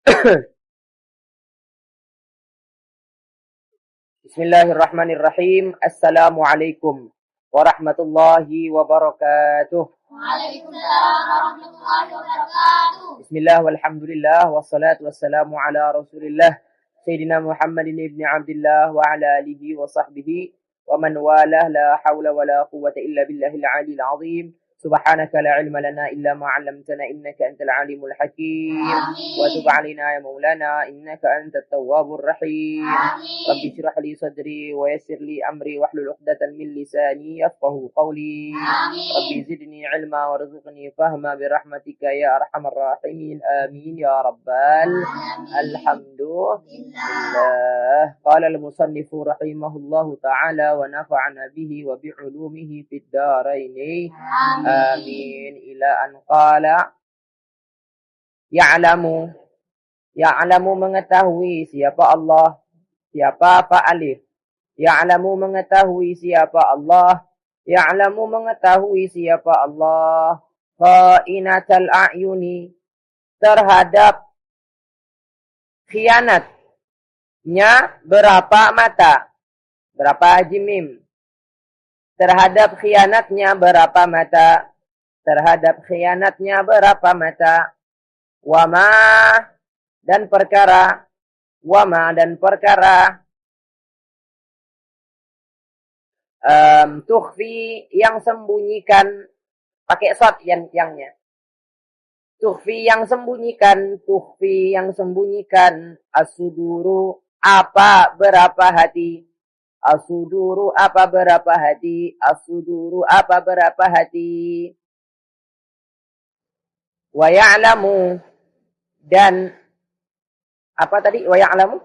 Bismillahirrahmanirrahim. Assalamualaikum warahmatullahi wabarakatuh. Waalaikumsalam warahmatullahi wabarakatuh. Bismillah walhamdulillah wassalatu wassalamu ala Rasulillah Sayyidina Muhammadin ibni Abdillah wa ala alihi wa sahbihi wa man walah la hawla wa la quwwata illa billahil aliyil azim. Subhanaka la ilma lana illa ma 'allamtana innaka antal alimul hakim. Wa tub 'alaina ya maulana innaka antat tawwabur rahim. Rabbi shrah li sadri wa yassir li amri wahlul 'uqdatam min lisani yafqahu qawli. Rabbi zidni 'ilma warzuqni fahma bi rahmatika ya arhamar rahimin. Amin ya rabbal alhamdulillah. Qala al-musannifu rahimahullahu ta'ala wa nafa'ana bihi wa bi 'ulumihi fid dharain. Amin. Ila an qala ya'lamu mengetahui siapa Allah, siapa fa'alif. Ya'lamu mengetahui siapa Allah, ya'lamu mengetahui siapa Allah. Kha'inatal a'yuni, terhadap khianatnya berapa mata, berapa jimim. Terhadap khianatnya berapa mata, terhadap khianatnya berapa mata. Wama dan perkara, tukhfi yang sembunyikan, pakai shot yangnya. Tukhfi yang sembunyikan, as-suduru apa berapa hati. As-suduru apa berapa hati. Wa ya'lamu dan apa tadi? Wa ya'lamu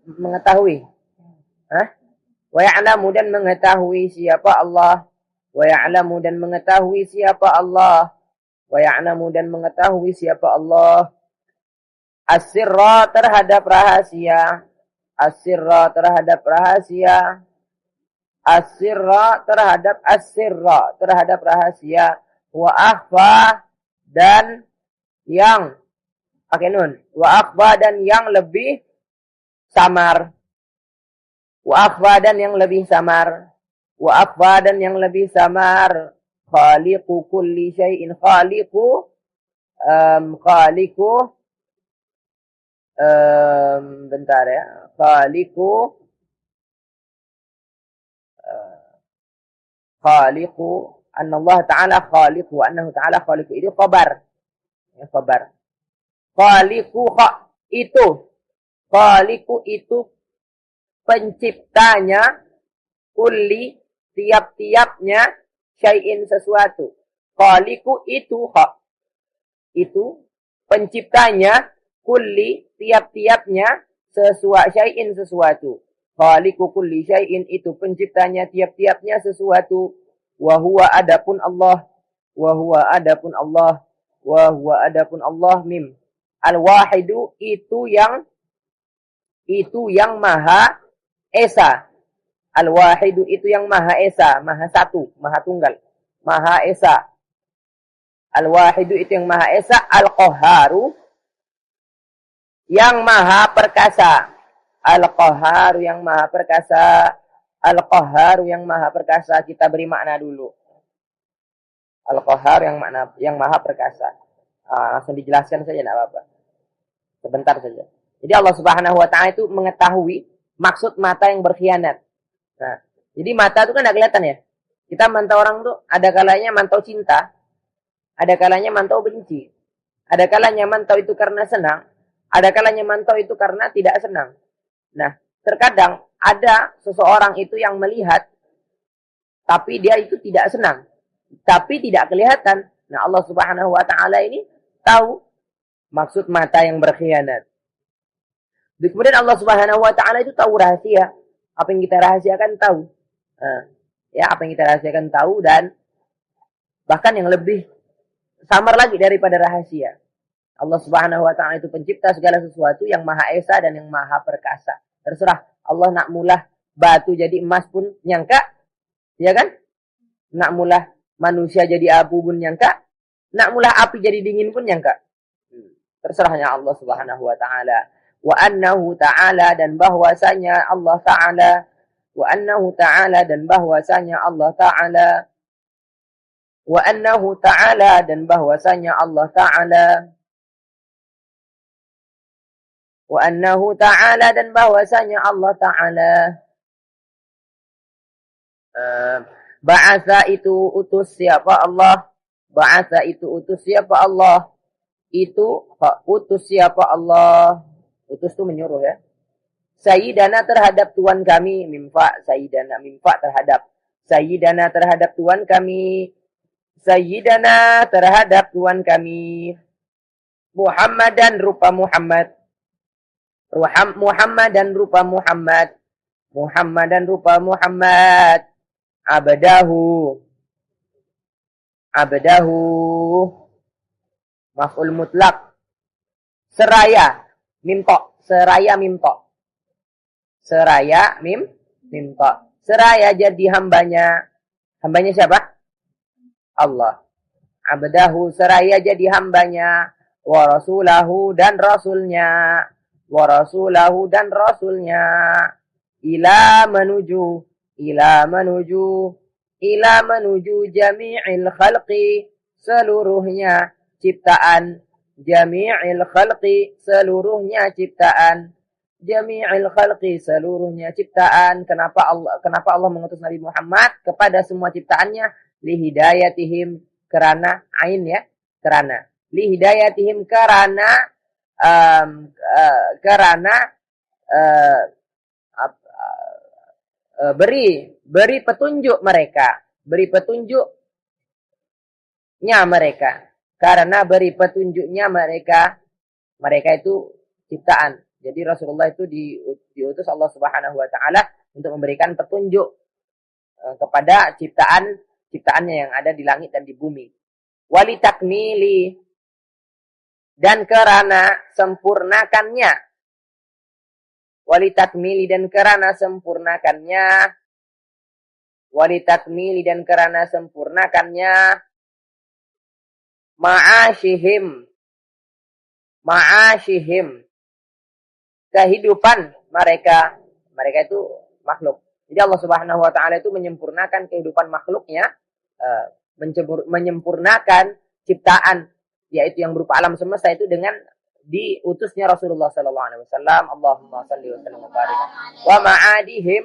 mengetahui. Wa ya'lamu dan mengetahui siapa Allah. Wa ya'lamu dan mengetahui siapa Allah. Wa ya'lamu dan mengetahui siapa Allah. As-sirra terhadap rahasia. As-sirra terhadap rahasia. As-sirra terhadap rahasia. Wa akhfa dan yang pakai nun. Wa akhfa dan yang lebih samar. Wa akhfa dan yang lebih samar. Wa akhfa dan yang lebih samar. Khaliqu kulli syai'in. Khaliqu bentar ya. Khaliqu anna Allah Ta'ala khaliqu wa annahu Ta'ala khaliqu. Itu khabar. Ya, khabar. Khaliqu itu penciptanya, kulli tiap-tiapnya, syai'in sesuatu. Khaliqu itu penciptanya, kulli tiap-tiapnya, syai'in sesuatu. Khaliqu kulli syai'in itu penciptanya tiap-tiapnya sesuatu. Wa huwa adapun Allah mim. Al-wahidu itu yang maha esa. Al-wahidu itu yang maha esa, maha satu, maha tunggal, maha esa. Al-wahidu itu yang maha esa. Al-qahharu yang maha perkasa. Al-qahharu yang maha perkasa. Al-qahharu yang maha perkasa. Kita beri makna dulu. Al-qahhar yang maha perkasa. Langsung dijelaskan saja, tidak apa-apa. Sebentar saja. Jadi Allah Subhanahu wa Ta'ala itu mengetahui maksud mata yang berkhianat. Nah, jadi mata itu kan tidak kelihatan ya. Kita mantau orang tuh ada kalanya mantau cinta, ada kalanya mantau benci. Ada kalanya mantau itu karena senang, ada kalanya mantau itu karena tidak senang. Nah, terkadang ada seseorang itu yang melihat tapi dia itu tidak senang, tapi tidak kelihatan. Nah, Allah Subhanahu wa Ta'ala ini tahu maksud mata yang berkhianat. Kemudian Allah Subhanahu wa Ta'ala itu tahu rahasia. Apa yang kita rahasiakan tahu. Apa yang kita rahasiakan tahu, dan bahkan yang lebih samar lagi daripada rahasia. Allah Subhanahu wa Ta'ala itu pencipta segala sesuatu yang maha esa dan yang maha perkasa. Terserah Allah nak mulah batu jadi emas pun nyangka, ya kan? Nak mulah manusia jadi abu pun nyangka, nak mulah api jadi dingin pun nyangka. Terserahnya Allah Subhanahu wa taala. Wa annahu ta'ala dan bahwasanya Allah taala, wa annahu ta'ala dan bahwasanya Allah taala, wa annahu ta'ala dan bahwasanya Allah taala, wa annahu ta'ala dan bahwasanya Allah taala ba'atha itu utus siapa Allah, ba'atha itu utus siapa Allah, itu utus siapa Allah, utus itu menyuruh ya. Sayyidana terhadap Tuhan kami, mimfa sayyidana, mimfa terhadap sayyidana terhadap Tuhan kami, sayyidana terhadap Tuhan kami, Muhammad dan rupa Muhammad, Muhammad dan rupa Muhammad, Muhammad dan rupa Muhammad, abdahu, abdahu, maf'ul mutlak, seraya, mimto, seraya mimto, seraya mimto, seraya jadi hambanya, hambanya siapa? Allah. Abdahu seraya jadi hambanya, wa rasulahu dan rasulnya, wa rasulahu dan rasulnya, ila menuju, ila menuju, ila menuju jami'il khalqi, seluruhnya ciptaan, jami'il khalqi, seluruhnya ciptaan, jami'il khalqi, seluruhnya ciptaan. Kenapa Allah mengutus Nabi Muhammad kepada semua ciptaannya? Lihidayatihim, karena ain ya, karena lihidayatihim, karena beri petunjuk mereka, beri petunjuknya mereka, karena beri petunjuknya mereka, mereka itu ciptaan. Jadi Rasulullah itu diutus Allah Subhanahu wa taala untuk memberikan petunjuk kepada ciptaannya yang ada di langit dan di bumi. Walitakmili, dan karena sempurnakannya, walitakmili dan karena sempurnakannya, walitakmili dan karena sempurnakannya, ma'ashihim, ma'ashihim, kehidupan mereka, mereka itu makhluk. Jadi Allah Subhanahu wa taala itu menyempurnakan kehidupan makhluknya, menyempurnakan ciptaan, yaitu yang berupa alam semesta itu dengan diutusnya Rasulullah sallallahu alaihi wasallam. Allahumma shalli wa sallim wa barik. Wa ma'adihim,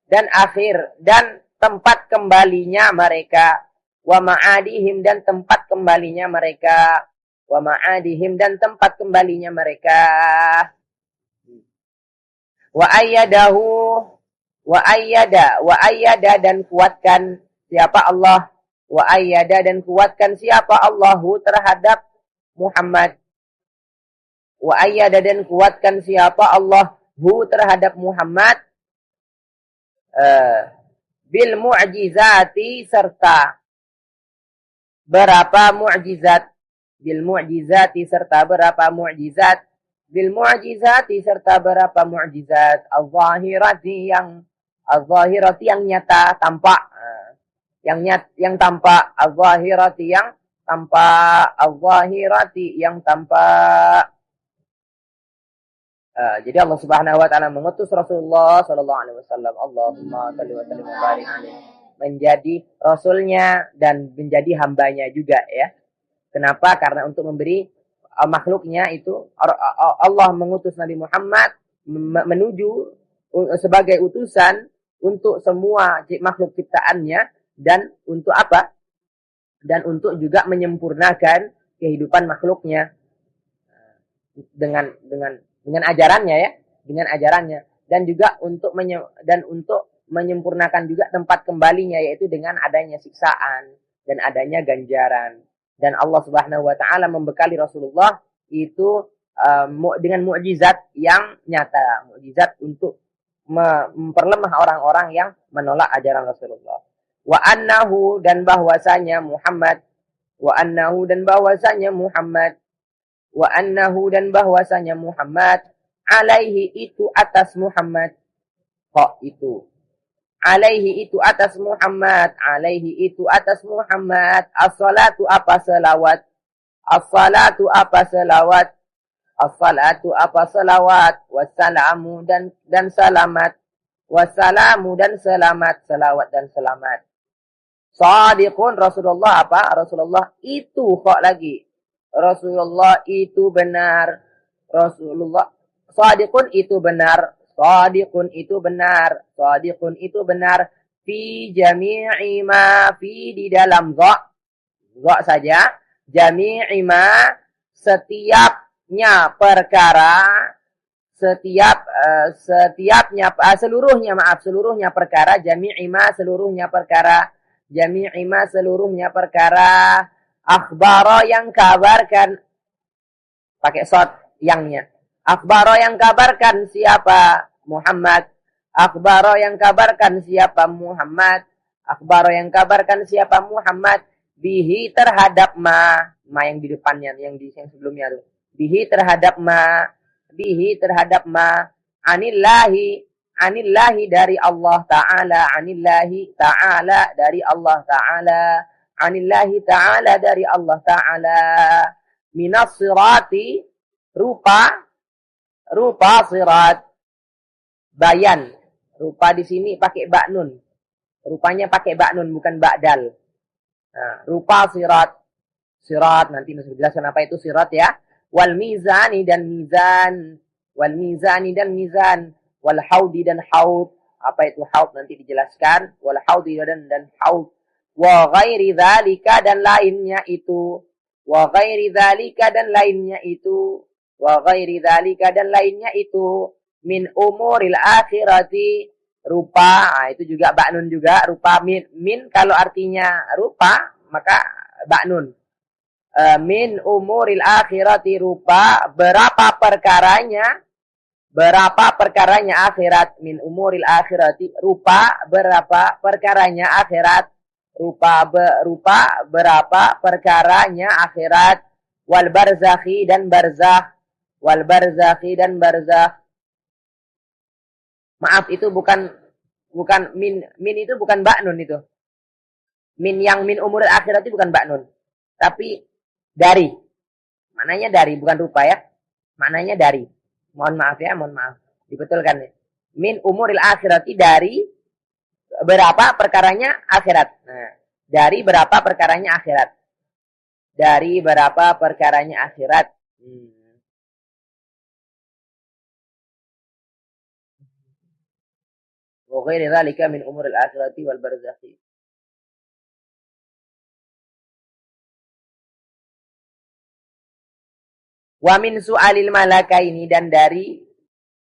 dan akhir dan tempat kembalinya mereka, wa ma'adihim dan tempat kembalinya mereka, wa ma'adihim dan tempat kembalinya mereka. Wa ayyadahu, wa ayyada dan kuatkan siapa Allah, wa ayyada dan kuatkan siapa Allahu terhadap Muhammad, wa ayyada dan kuatkan siapa Allahu terhadap Muhammad, bil mu'jizati, serta berapa mu'jizat, bil mu'jizati serta berapa mu'jizat, bil mu'jizati serta berapa mu'jizat, al-zahirati yang nyata, tampak, yang tampak, al-zahirati yang tampak, al-zahirati yang tampak. Jadi Allah Subhanahu wa taala mengutus Rasulullah sallallahu alaihi wasallam, Allahumma shalli wa sallim wa barik alaihi, menjadi rasulnya dan menjadi hambanya juga ya. Kenapa? Karena untuk memberi makhluknya itu Allah mengutus Nabi Muhammad menuju sebagai utusan untuk semua makhluk ciptaannya, dan untuk apa? Dan untuk juga menyempurnakan kehidupan makhluknya dengan ajarannya ya, dengan ajarannya, dan juga untuk menyempurnakan juga tempat kembalinya, yaitu dengan adanya siksaan dan adanya ganjaran. Dan Allah Subhanahu wa taala membekali Rasulullah itu dengan mukjizat yang nyata, mukjizat untuk memperlemah orang-orang yang menolak ajaran Rasulullah. Wa annahu, dan bahwasanya Muhammad, wa annahu dan bahwasanya Muhammad, wa annahu dan bahwasanya Muhammad, alaihi itu atas Muhammad, kok itu alaihi itu atas Muhammad, alaihi itu atas Muhammad, as-salatu apa selawat, as-salatu apa selawat, As-salatu apa salawat, wassalamu dan salamat, wassalamu dan selamat, salawat dan selamat. Shadiqun Rasulullah apa? Rasulullah itu kok lagi. Rasulullah itu benar. Rasulullah shadiqun itu benar. Shadiqun itu benar. Shadiqun itu benar. Fi jami'i ma fi di dalam dha saja. Jami'i ma setiapnya perkara, seluruhnya perkara, jami'i ma seluruhnya perkara, jami'i ma seluruhnya perkara, akhbara yang kabarkan, pakai shad yangnya, akhbara yang kabarkan siapa? Muhammad. Akhbara yang kabarkan siapa? Muhammad. Akhbara yang kabarkan siapa? Muhammad. Bihi terhadap ma yang di depannya, yang sebelumnya tuh. Bihi terhadap ma anillahi dari Allah Ta'ala, anillahi ta'ala dari Allah Ta'ala, anillahi ta'ala dari Allah Ta'ala, minas sirati rupa sirat, bayan, rupa di sini pakai ba'nun, rupanya pakai ba'nun bukan ba'dal. Nah, rupa sirat nanti masih jelaskan apa itu sirat ya. Wal mizani dan mizan, wal haudi dan haud. Apa itu haud nanti dijelaskan. Wal haudi dan haud. Wa ghairi dzalika dan lainnya itu. Wa ghairi dzalika dan lainnya itu. Min umuril akhirati rupa. Nah, itu juga ba'nun juga. Rupa min kalau artinya rupa maka ba'nun. Min umuril akhirati rupa berapa perkaranya akhirat, min umuril akhirati rupa berapa perkaranya akhirat, rupa berapa perkaranya akhirat, wal barzakhi dan barzakh, maaf itu bukan min itu bukan ba'nun itu, min yang min umuril akhirati bukan ba'nun tapi dari. Maknanya dari, bukan rupa ya. Maknanya dari. Mohon maaf. Dibetulkan ya. Min umuril akhirati dari berapa perkaranya akhirat. Nah, dari berapa perkaranya akhirat. Wa ghairi dzalika min umuril akhirati wal barzakhi. Wa min su'alil malakaini dan dari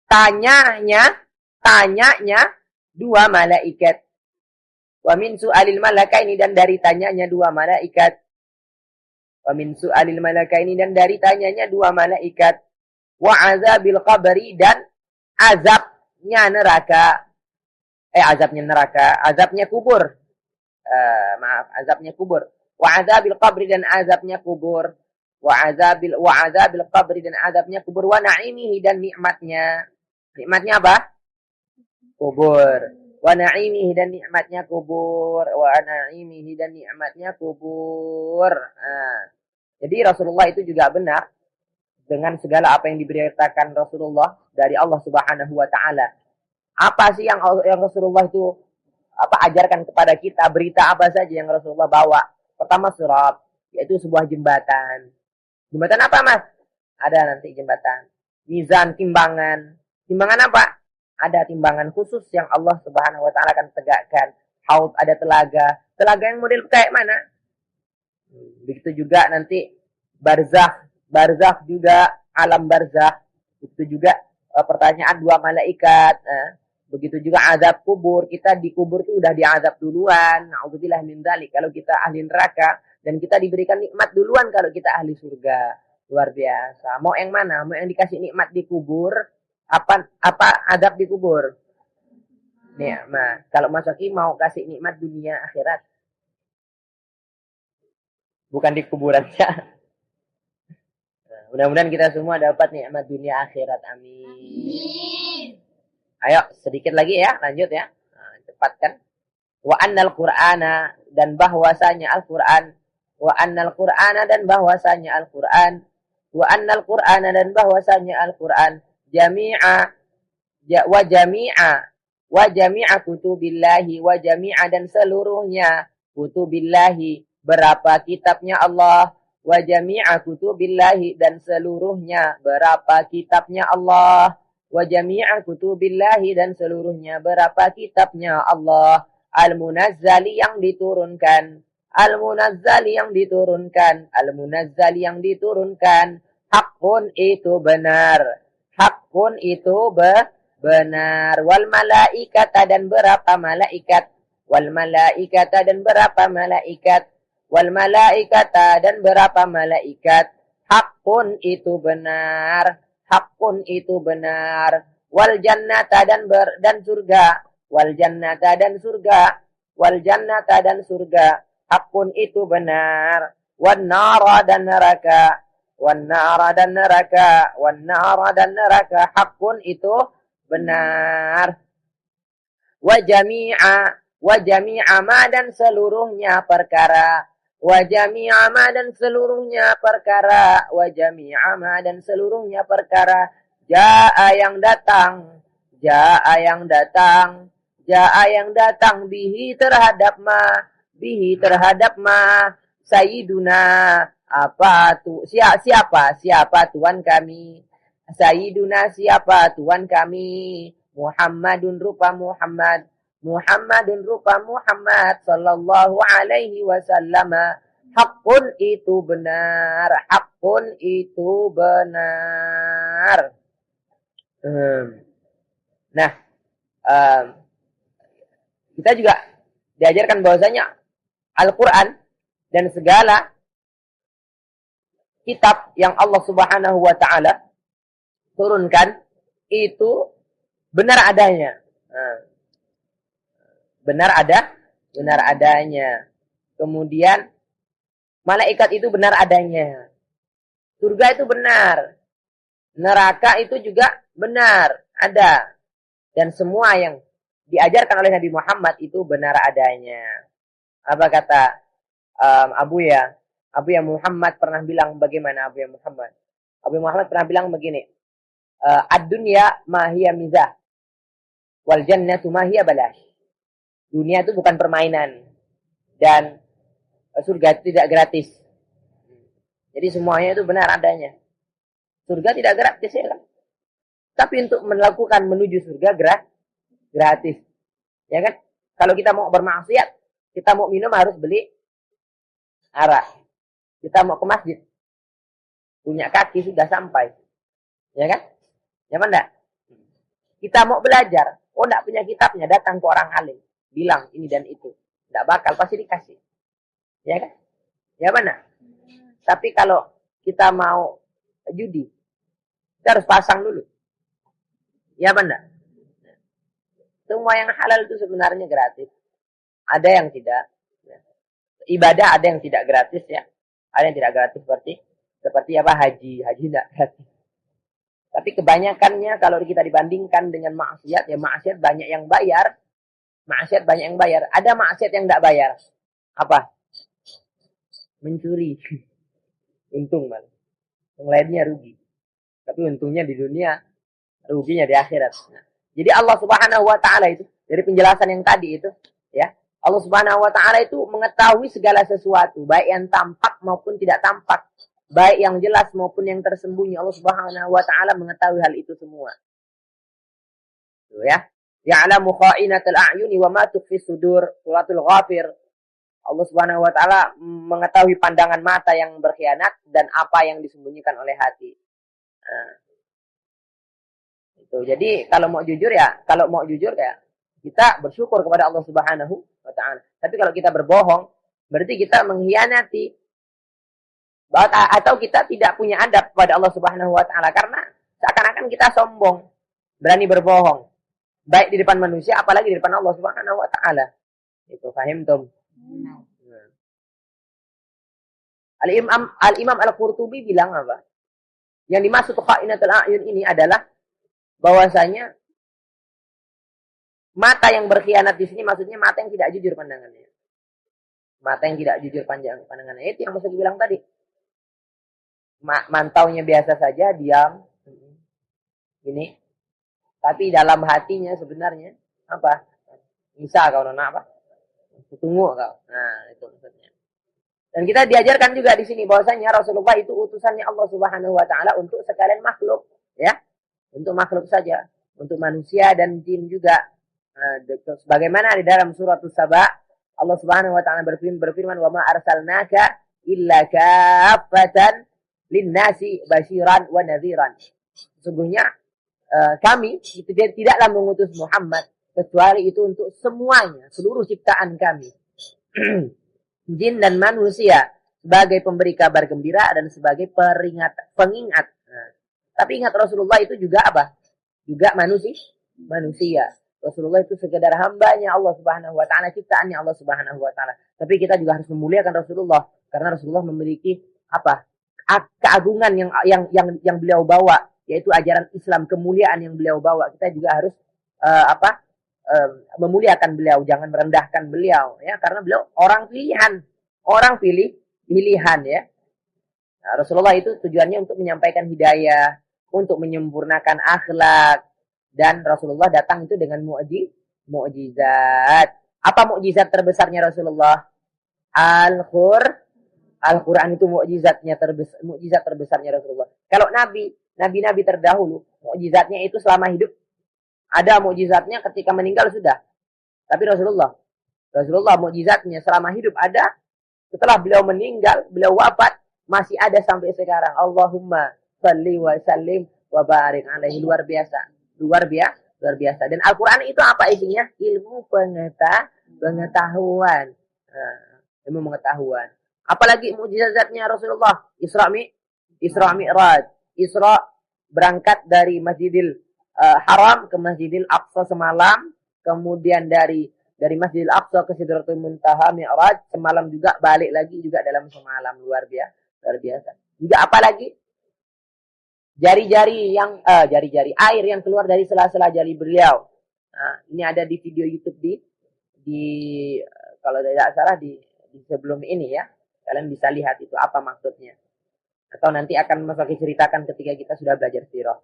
tanyanya dua malaikat. Wa min su'alil malakaini dan dari tanyanya dua malaikat. Wa min su'alil malakaini dan dari tanyanya dua malaikat. Wa azabil qabri dan azabnya neraka. Azabnya kubur. Azabnya kubur. Wa azabil qabri dan azabnya kubur. Wa azabil qabri dan azabnya kubur, wa na'imihi dan nikmatnya apa? Kubur. Wa na'imihi dan nikmatnya kubur. Nah, jadi Rasulullah itu juga benar dengan segala apa yang diberitakan Rasulullah dari Allah Subhanahu wa taala. Apa sih yang Rasulullah itu ajarkan kepada kita, berita apa saja yang Rasulullah bawa? Pertama sirat, yaitu sebuah jembatan. Jembatan apa, Mas? Ada nanti jembatan. Mizan, timbangan. Timbangan apa? Ada timbangan khusus yang Allah Subhanahu wa taala akan tegakkan. Haud, ada telaga. Telaga yang model kayak mana? Begitu juga nanti barzakh. Barzakh juga alam barzakh. Begitu juga pertanyaan dua malaikat. Begitu juga azab kubur. Kita di kubur itu udah diazab duluan. Na'udzubillah min dzalik. Kalau kita ahli neraka dan kita diberikan nikmat duluan kalau kita ahli surga. Luar biasa. Mau yang mana? Mau yang dikasih nikmat di kubur? Apa azab di kubur? Nikmat. Kalau Mas Oki mau kasih nikmat dunia akhirat. Bukan di kuburannya. Mudah-mudahan kita semua dapat nikmat dunia akhirat. Amin. Ayo sedikit lagi ya. Lanjut ya. Cepat kan. Wa annal Qur'ana dan bahwasanya Al-Qur'an. Wa annal Qur'ana dan bahwasanya Al-Qur'an wa annal Qur'ana dan bahwasanya Al-Qur'an jami'a wa jami'a kutubillahi wa jami'a dan seluruhnya kutubillahi berapa kitabnya Allah wa jami'a kutubillahi dan seluruhnya berapa kitabnya Allah wa jami'a kutubillahi dan seluruhnya berapa kitabnya Allah al-munazzali yang diturunkan al-munazzali yang diturunkan al-munazzali yang diturunkan haqqun itu benar haqqun itu benar wal malaikata dan berapa malaikat wal malaikata dan berapa malaikat wal malaikata dan berapa malaikat haqqun itu benar haqqun itu benar wal jannata dan surga wal jannata dan surga wal jannata dan surga haqqun itu benar wan nara dan neraka wan nara dan neraka wan nara dan neraka haqqun itu benar wa jami'a ma dan seluruhnya perkara wa jami'a ma dan seluruhnya perkara wa jami'a ma dan seluruhnya perkara jaa yang datang bihi terhadap ma sayyiduna apa tu siapa Tuhan kami sayyiduna siapa Tuhan kami Muhammadun rupa Muhammad sallallahu alaihi wasallam haqqun itu benar nah kita juga diajarkan bahwasanya Al-Quran dan segala kitab yang Allah Subhanahu wa Ta'ala turunkan itu benar adanya. Benar adanya. Kemudian malaikat itu benar adanya. Surga itu benar. Neraka itu juga benar ada. Dan semua yang diajarkan oleh Nabi Muhammad itu benar adanya. Apa kata Abu ya Muhammad pernah bilang bagaimana Abu ya Muhammad? Abu Muhammad pernah bilang begini. Ad-dunya ma hiya mizah wal jannatu ma hiya balash. Dunia itu bukan permainan dan surga itu tidak gratis. Jadi semuanya itu benar adanya. Surga tidak gratis ya kan? Tapi untuk melakukan menuju surga gratis. Ya kan? Kalau kita mau bermaksiat, kita mau minum harus beli arak. Kita mau ke masjid, punya kaki sudah sampai. Ya kan? Ya enggak? Kita mau belajar, enggak punya kitabnya, datang ke orang alim, bilang ini dan itu. Enggak bakal, pasti dikasih. Ya kan? Ya mana? Tapi kalau kita mau judi, kita harus pasang dulu. Ya benar. Semua yang halal itu sebenarnya gratis. Ada yang tidak. Ibadah ada yang tidak gratis ya. Ada yang tidak gratis seperti apa haji tidak gratis. Tapi kebanyakannya kalau kita dibandingkan dengan maksiat, ya maksiat banyak yang bayar. Ada maksiat yang tidak bayar. Apa? Mencuri. Untung malah. Yang lainnya rugi. Tapi untungnya di dunia, ruginya di akhirat. Nah, jadi Allah Subhanahu wa Ta'ala itu dari penjelasan yang tadi itu, ya, Allah Subhanahu wa Ta'ala itu mengetahui segala sesuatu, baik yang tampak maupun tidak tampak, baik yang jelas maupun yang tersembunyi. Allah Subhanahu wa Ta'ala mengetahui hal itu semua. Tuh ya. Ya'lamu kha'inatal a'yuni wa ma tukhfi sudur. Suratul Ghafir. Allah Subhanahu wa Ta'ala mengetahui pandangan mata yang berkhianat dan apa yang disembunyikan oleh hati. Nah, itu. Jadi kalau mau jujur ya kita bersyukur kepada Allah Subhanahu wa Ta'ala. Tapi kalau kita berbohong, berarti kita mengkhianati atau kita tidak punya adab kepada Allah Subhanahu wa Ta'ala karena seakan-akan kita sombong, berani berbohong, baik di depan manusia apalagi di depan Allah Subhanahu wa Ta'ala. Itu paham tum? Al-Imam Al-Qurtubi bilang apa? Yang dimaksud kha'inatul a'yun ini adalah bahwasanya mata yang berkhianat di sini maksudnya mata yang tidak jujur pandangannya. Mata yang tidak jujur pandangannya itu yang maksud bilang tadi. mantaunya biasa saja, diam. Ini. Tapi dalam hatinya sebenarnya apa? Bisa kau nona apa? Tunggu kau. Nah, itu maksudnya. Dan kita diajarkan juga di sini bahwasanya Rasulullah itu utusannya Allah Subhanahu wa taala untuk sekalian makhluk, ya. Untuk makhluk saja, untuk manusia dan jin juga. Nah, sebagaimana di dalam surat As-Saba, Allah Subhanahu wa taala berfirman, "Wa ma arsalnaka illa kaffatan lin-nasi basyiran wa nadhiran." Sesungguhnya kami itu tidaklah mengutus Muhammad kecuali itu untuk semuanya, seluruh ciptaan kami. Jin dan manusia sebagai pemberi kabar gembira dan sebagai pengingat. Nah, tapi ingat Rasulullah itu juga apa? Juga manusia. Rasulullah itu sekedar hambanya Allah Subhanahu wa taala, ciptaannya Allah Subhanahu wa taala. Tapi kita juga harus memuliakan Rasulullah karena Rasulullah memiliki apa? Keagungan yang beliau bawa, yaitu ajaran Islam, kemuliaan yang beliau bawa. Kita juga harus memuliakan beliau, jangan merendahkan beliau, ya, karena beliau orang pilihan, ya. Nah, Rasulullah itu tujuannya untuk menyampaikan hidayah, untuk menyempurnakan akhlak, dan Rasulullah datang itu dengan mukjizat. Apa mukjizat terbesarnya Rasulullah? Al-Quran itu mukjizat terbesarnya Rasulullah. Kalau nabi-nabi terdahulu, mukjizatnya itu selama hidup. Ada mukjizatnya ketika meninggal sudah. Tapi Rasulullah mukjizatnya selama hidup ada. Setelah beliau meninggal, beliau wafat, masih ada sampai sekarang. Allahumma salli wa sallim wa barik alaihi. Luar biasa. Dan Al-Quran itu apa isinya? Ilmu pengetahuan. Ilmu pengetahuan. Apalagi mukjizatnya Rasulullah? Isra Mi'raj. Isra berangkat dari Masjidil Haram ke Masjidil Aqsa semalam, kemudian dari Masjidil Aqsa ke Sidratul Muntaha, Mi'raj semalam juga, balik lagi juga dalam semalam. Luar biasa. Juga apalagi? Jari-jari air yang keluar dari sela-sela jari beliau. Nah, ini ada di video YouTube di kalau tidak salah di sebelum ini, ya. Kalian bisa lihat itu apa maksudnya. Atau nanti akan Mas Fakih ceritakan ketika kita sudah belajar sirah.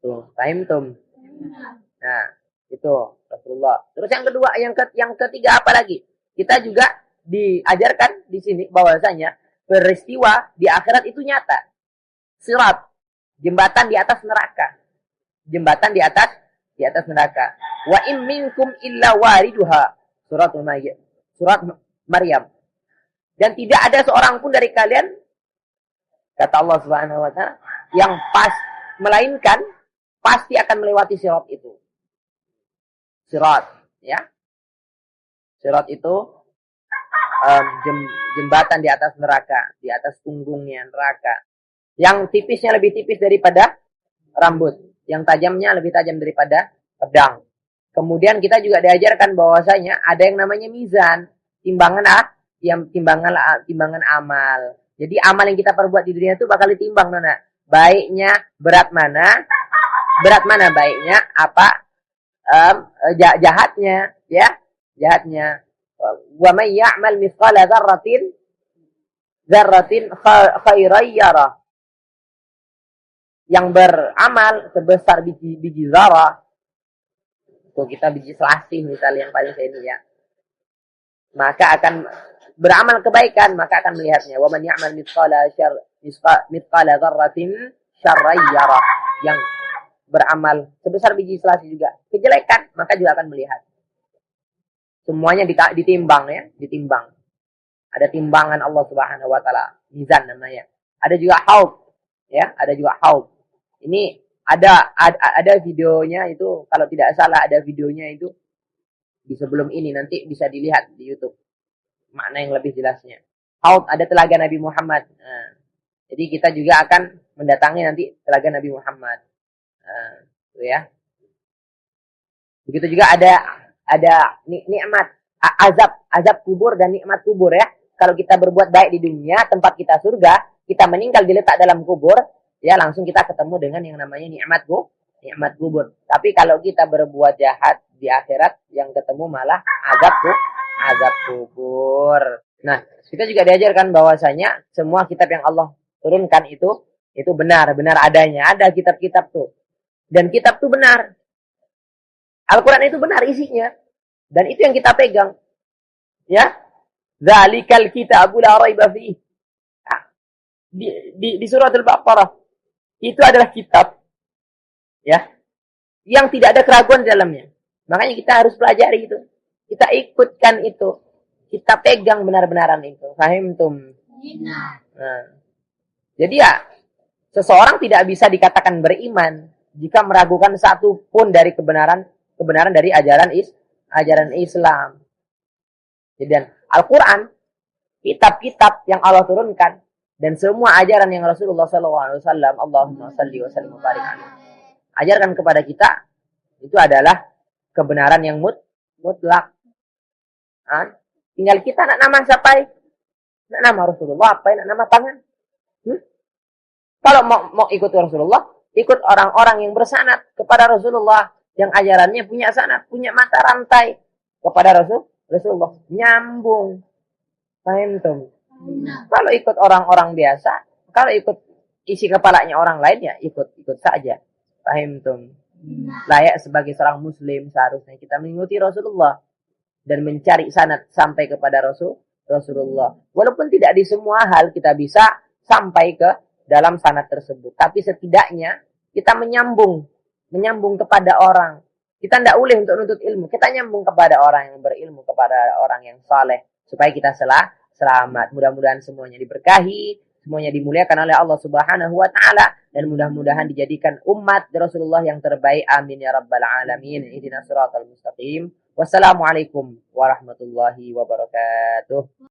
Tuh, tum. Nah, itu Rasulullah. Terus yang kedua, yang ketiga apa lagi? Kita juga diajarkan di sini bahwasanya peristiwa di akhirat itu nyata. Sirat, jembatan di atas neraka. Wa in minkum illa wariduha. Surat Maryam. Dan tidak ada seorang pun dari kalian, kata Allah Subhanahu wa taala, yang melainkan pasti akan melewati sirat itu. Sirat, ya. Sirat itu jembatan di atas neraka, di atas punggungnya neraka. Yang tipisnya lebih tipis daripada rambut, yang tajamnya lebih tajam daripada pedang. Kemudian kita juga diajarkan bahwasanya ada yang namanya mizan, timbangan amal. Jadi amal yang kita perbuat di dunia itu bakal ditimbang, Nona. Baiknya berat mana baiknya, apa jahatnya, ya, jahatnya. Wa may ya'mal mithqala dzarratin khairan yarah. Yang beramal sebesar biji zarah, kalau kita biji selasih misalnya yang paling ini, ya, maka akan beramal kebaikan, maka akan melihatnya. Wa man ya'mal mithqala dzarratin syarran yarah. Yang beramal sebesar biji selasih juga kejelekan, maka juga akan melihat. Semuanya ditimbang, ya, ditimbang. Ada timbangan Allah Subhanahu wa taala, mizan namanya. Ada juga haud, ya, ada juga haud. Ini ada videonya itu, kalau tidak salah ada videonya itu di sebelum ini, nanti bisa dilihat di YouTube. Makna yang lebih jelasnya. Haud, ada telaga Nabi Muhammad. Nah, jadi kita juga akan mendatangi nanti telaga Nabi Muhammad. Itu, ya. Begitu juga ada nikmat azab kubur dan nikmat kubur, ya. Kalau kita berbuat baik di dunia, tempat kita surga, kita meninggal diletak dalam kubur, ya, langsung kita ketemu dengan yang namanya nikmat kubur. Tapi kalau kita berbuat jahat di akhirat, yang ketemu malah azab kubur. Nah, kita juga diajarkan bahwasanya semua kitab yang Allah turunkan itu benar adanya. Ada kitab-kitab tuh. Dan kitab tuh benar. Al-Quran itu benar isinya. Dan itu yang kita pegang. Ya. Zalikal kitabu la raiba fihi. Di surah Al-Baqarah. Itu adalah kitab. Ya. Yang tidak ada keraguan di dalamnya. Makanya kita harus pelajari itu. Kita ikutkan itu. Kita pegang benar-benaran itu. Fahimtum? Nah. Jadi ya, seseorang tidak bisa dikatakan beriman jika meragukan satu pun dari kebenaran dari ajaran Islam. Jadi Al-Quran, kitab-kitab yang Allah turunkan, dan semua ajaran yang Rasulullah SAW, Allahumma salli wa sallim wa barik alaihi, ajarkan kepada kita, itu adalah kebenaran yang mutlak. Tinggal kita nak nama siapa? Nak nama Rasulullah apa? Nak nama tangan? Kalau mau ikut Rasulullah, ikut orang-orang yang bersanad kepada Rasulullah, yang ajarannya punya sanad, punya mata rantai kepada Rasulullah, nyambung. Paham tuh? Kalau ikut orang-orang biasa, kalau ikut isi kepalanya orang lain, ya ikut saja. Paham tuh? Layak sebagai seorang muslim seharusnya kita mengikuti Rasulullah dan mencari sanad sampai kepada Rasulullah. Walaupun tidak di semua hal kita bisa sampai ke dalam sanad tersebut, tapi setidaknya kita menyambung kepada orang. Kita tidak boleh untuk nuntut ilmu, kita nyambung kepada orang yang berilmu, kepada orang yang saleh, supaya kita selamat. Mudah-mudahan semuanya diberkahi, semuanya dimuliakan oleh Allah Subhanahu wa taala, dan mudah-mudahan dijadikan umat Rasulullah yang terbaik. Amin ya rabbal alamin. Ihdinas siratal mustaqim. Wassalamualaikum warahmatullahi wabarakatuh.